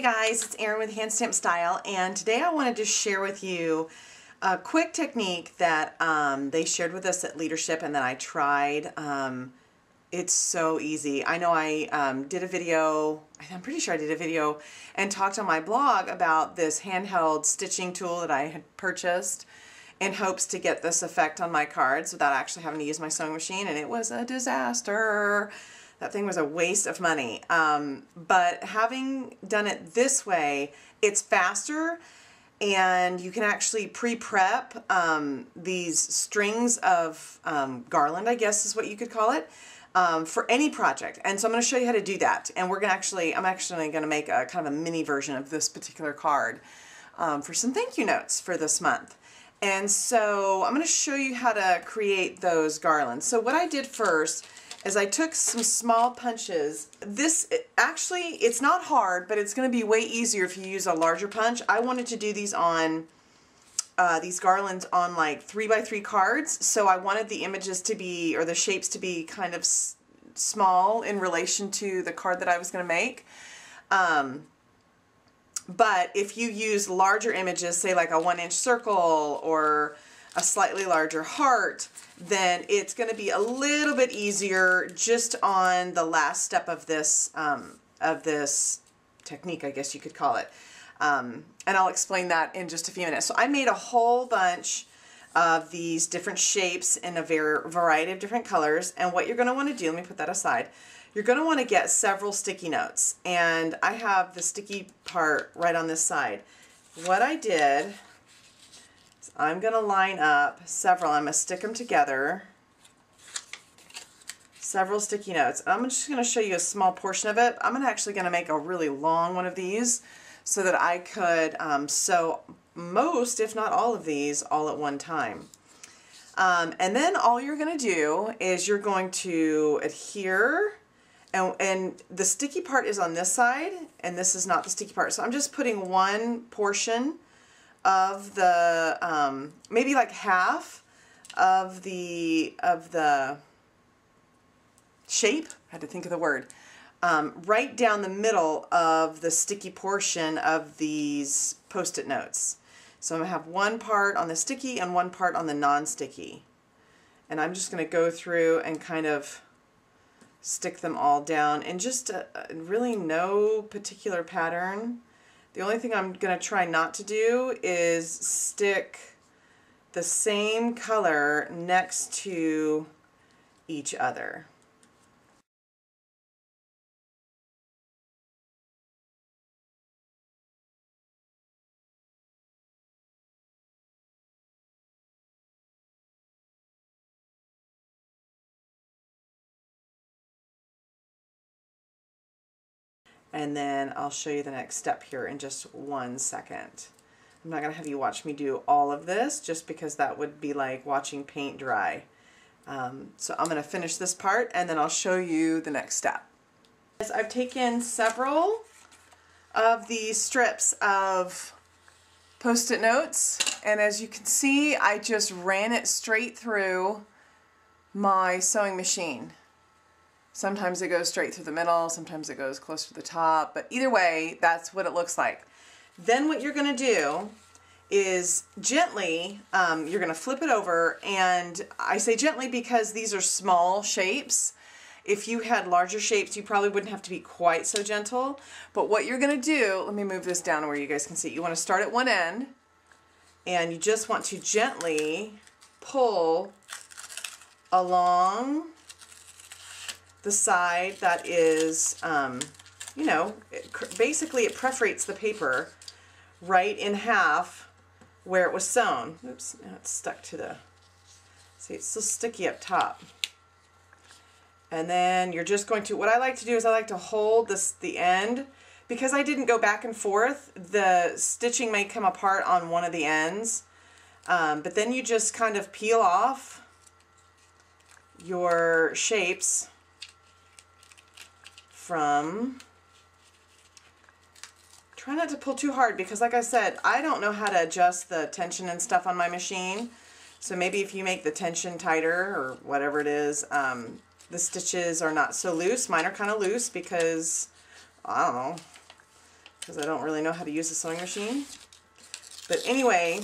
guys, it's Erin with Hand Stamp Style, and today I wanted to share with you a quick technique that they shared with us at Leadership and that I tried. It's so easy. I know I did a video, I'm pretty sure I did a video and talked on my blog about this handheld stitching tool that I had purchased in hopes to get this effect on my cards without actually having to use my sewing machine, and it was a disaster. That thing was a waste of money. But having done it this way, it's faster and you can actually pre-prep these strings of garland, I guess is what you could call it, for any project. And so I'm going to show you how to do that. And I'm actually going to make a kind of a mini version of this particular card for some thank you notes for this month. And so I'm going to show you how to create those garlands. So what I did first is I took some small punches. This, actually, it's not hard, but it's going to be way easier if you use a larger punch. I wanted to do these on, these garlands on like 3x3 cards, so I wanted the images to be, or the shapes to be kind of small in relation to the card that I was going to make. But if you use larger images, say like a 1-inch circle or a slightly larger heart, then it's going to be a little bit easier just on the last step of this technique, I guess you could call it. And I'll explain that in just a few minutes. So I made a whole bunch of these different shapes in a variety of different colors, and what you're going to want to do, let me put that aside, you're going to want to get several sticky notes, and I have the sticky part right on this side. What I did, I'm going to line up several. I'm going to stick them together. Several sticky notes. I'm just going to show you a small portion of it. I'm actually going to make a really long one of these so that I could sew most, if not all of these, all at one time. And then all you're going to do is you're going to adhere, and the sticky part is on this side, and this is not the sticky part. So I'm just putting one portion of the maybe like half of the shape, I had to think of the word, right down the middle of the sticky portion of these Post-it notes. So I'm going to have one part on the sticky and one part on the non-sticky, and I'm just going to go through and kind of stick them all down in just really no particular pattern. The only thing I'm going to try not to do is stick the same color next to each other. And then I'll show you the next step here in just 1 second. I'm not going to have you watch me do all of this just because that would be like watching paint dry. So I'm going to finish this part and then I'll show you the next step. I've taken several of these strips of Post-it notes, and as you can see, I just ran it straight through my sewing machine. Sometimes it goes straight through the middle, sometimes it goes close to the top, but either way, that's what it looks like. Then what you're going to do is gently, you're going to flip it over, and I say gently because these are small shapes. If you had larger shapes, you probably wouldn't have to be quite so gentle, but what you're going to do, let me move this down where you guys can see. You want to start at one end, and you just want to gently pull along the side that is, you know, basically it perforates the paper right in half where it was sewn. Oops, now it's stuck to the, see, it's still sticky up top. And then you're just going to, what I like to do is I like to hold the end, because I didn't go back and forth, the stitching may come apart on one of the ends, but then you just kind of peel off your shapes from, try not to pull too hard because like I said, I don't know how to adjust the tension and stuff on my machine. So maybe if you make the tension tighter or whatever it is, the stitches are not so loose. Mine are kind of loose because, I don't know, because I don't really know how to use a sewing machine. But anyway,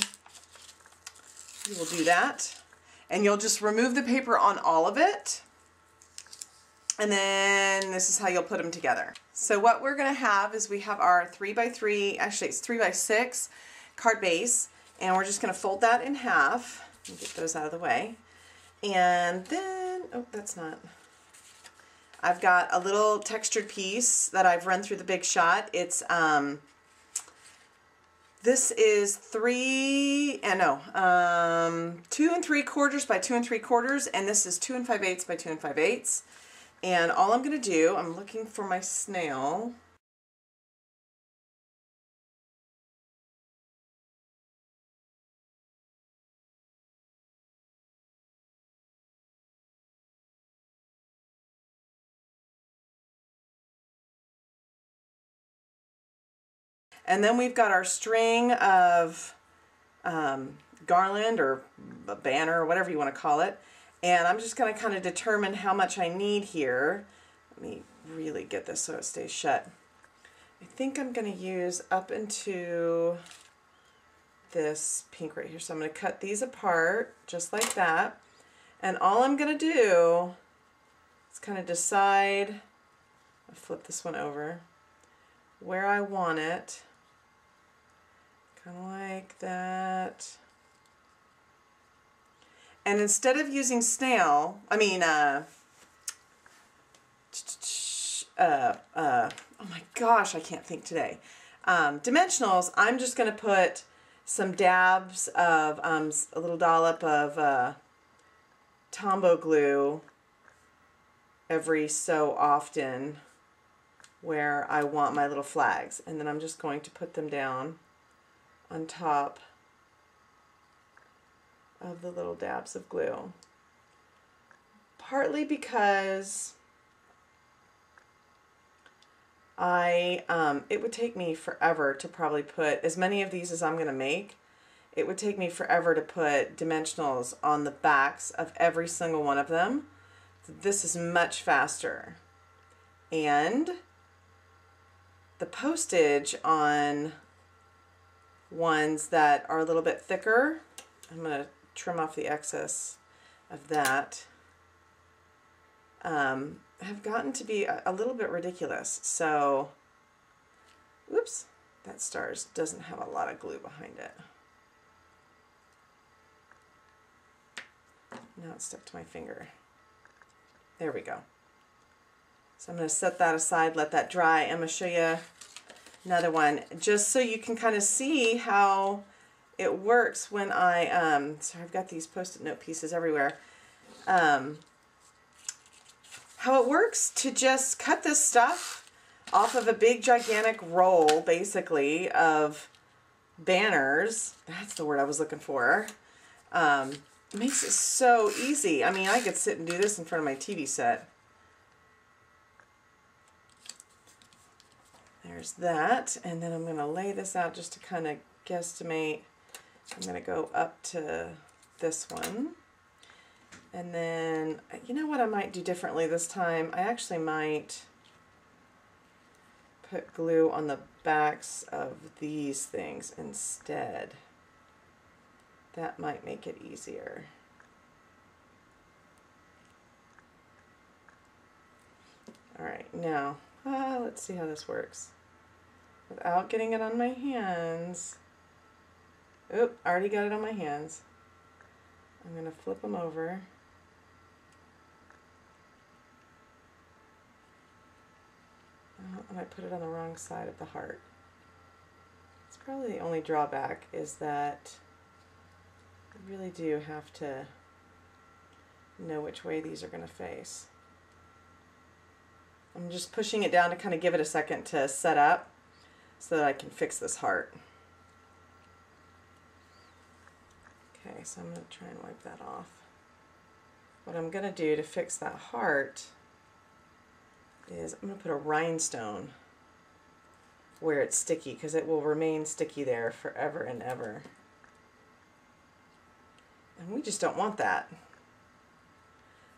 you will do that. And you'll just remove the paper on all of it. And then this is how you'll put them together. So what we're going to have is we have our 3x3, actually it's 3x6 card base. And we're just going to fold that in half and get those out of the way. And then, oh, that's not. I've got a little textured piece that I've run through the Big Shot. It's, this is 2 3/4 by 2 3/4, and this is 2 5/8 by 2 5/8. And all I'm going to do, I'm looking for my snail. And then we've got our string of garland or a banner or whatever you want to call it. And I'm just going to kind of determine how much I need here. Let me really get this so it stays shut. I think I'm going to use up into this pink right here. So I'm going to cut these apart just like that. And all I'm going to do is kind of decide, I'll flip this one over, where I want it. Kind of like that. And instead of using snail, oh my gosh, I can't think today. Dimensionals, I'm just going to put some dabs of a little dollop of Tombow glue every so often where I want my little flags. And then I'm just going to put them down on top of the little dabs of glue. Partly because it would take me forever to probably put as many of these as I'm going to make. It would take me forever to put dimensionals on the backs of every single one of them. This is much faster. And the postage on ones that are a little bit thicker, I'm going to trim off the excess of that, have gotten to be a little bit ridiculous. So, whoops, that stars doesn't have a lot of glue behind it. Now it's stuck to my finger. There we go. So I'm going to set that aside, let that dry. I'm going to show you another one just so you can kind of see how it works when I, sorry, I've got these Post-it note pieces everywhere. How it works to just cut this stuff off of a big gigantic roll, basically, of banners. That's the word I was looking for. It makes it so easy. I mean, I could sit and do this in front of my TV set. There's that, and then I'm going to lay this out just to kind of guesstimate. I'm going to go up to this one. And then, you know what I might do differently this time? I actually might put glue on the backs of these things instead. That might make it easier. Alright, now, let's see how this works. Without getting it on my hands. Oop, already got it on my hands. I'm going to flip them over. And I put it on the wrong side of the heart. It's probably the only drawback is that you really do have to know which way these are going to face. I'm just pushing it down to kind of give it a second to set up so that I can fix this heart. Okay, so I'm going to try and wipe that off. What I'm going to do to fix that heart is I'm going to put a rhinestone where it's sticky, because it will remain sticky there forever and ever. And we just don't want that.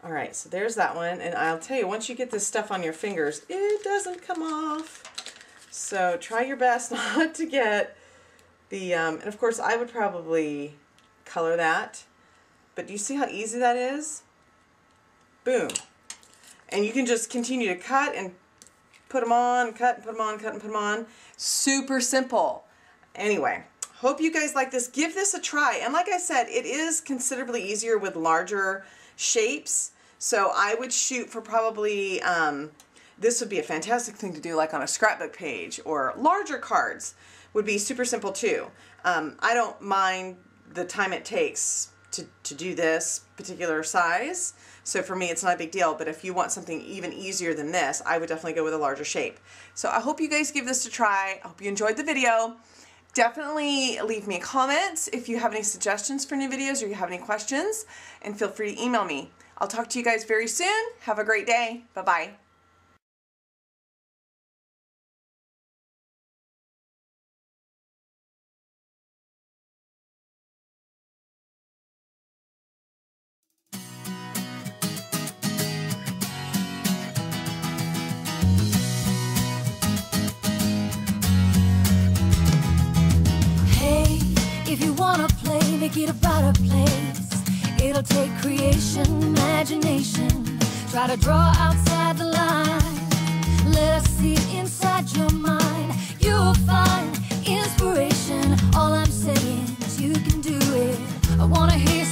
Alright, so there's that one, and I'll tell you, once you get this stuff on your fingers, it doesn't come off. So try your best not to get the, and of course I would probably color that, but do you see how easy that is? Boom. And you can just continue to cut and put them on, cut and put them on, cut and put them on. Super simple. Anyway, hope you guys like this. Give this a try. And like I said, it is considerably easier with larger shapes. So I would shoot for probably, this would be a fantastic thing to do like on a scrapbook page, or larger cards would be super simple too. I don't mind the time it takes to do this particular size. So for me, it's not a big deal, but if you want something even easier than this, I would definitely go with a larger shape. So I hope you guys give this a try. I hope you enjoyed the video. Definitely leave me a comment if you have any suggestions for new videos or you have any questions, and feel free to email me. I'll talk to you guys very soon. Have a great day. Bye-bye. If you wanna play, make it about a place. It'll take creation, imagination. Try to draw outside the line. Let us see inside your mind. You'll find inspiration. All I'm saying is you can do it. I wanna hear